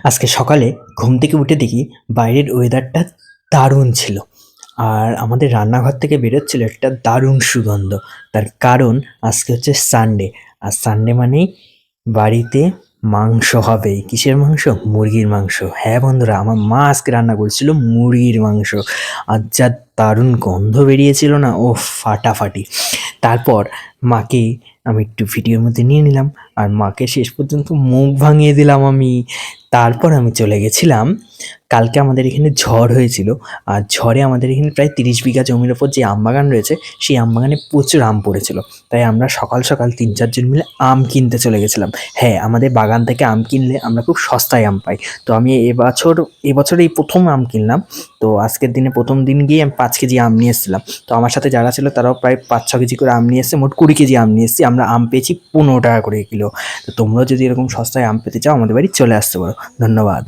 আজকে সকালে ঘুম থেকে উঠে দেখি বাইরের ওয়েদারটা দারুণ ছিল। আর আমাদের রান্নাঘর থেকে বেরোচ্ছিল একটা দারুণ সুগন্ধ। তার কারণ আজকে হচ্ছে সানডে। আর সানডে মানেই বাড়িতে মাংস হবেই। কিসের মাংস? মুরগির মাংস। হ্যাঁ বন্ধুরা, আমার মা আজকে রান্না করেছিল মুরগির মাংস। আর যা দারুণ গন্ধ বেরিয়েছিল না, ওহ ফাটাফাটি! তারপর মাকে আমি একটু ভিডিওর মধ্যে নিয়ে নিলাম আর মাকে শেষ পর্যন্ত মুখ ভাঙিয়ে দিলাম আমি। তারপর আমি চলে গেছিলাম, কালকে আমাদের এখানে ঝড় হয়েছিল। আর ঝড়ে আমাদের এখানে প্রায় 30 বিঘা জমির ওপর যে আমবাগান রয়েছে, সেই আমবাগানে প্রচুর আম পড়েছিল। তাই আমরা সকাল সকাল 3-4 জন মিলে আম কিনতে চলে গেছিলাম। হ্যাঁ, আমাদের বাগান থেকে আম কিনলে আমরা খুব সস্তায় আম পাই। তো আমি এবছর এই প্রথম আম কিনলাম। তো আজকের দিনে প্রথম দিন গিয়ে আমি 5 কেজি আম নিয়ে এসেছিলাম। তো আমার সাথে যারা ছিল তারাও প্রায় 5-6 কেজি করে আম নিয়ে এসেছে। মোট 20 কেজি আম নিয়ে এসেছি। আমরা আম পেয়েছি 15 টাকা করে কিলো। তো তোমরাও যদি এরকম সস্তায় আম পেতে চাও আমাদের বাড়ি চলে আসতে পারো। ধন্যবাদ।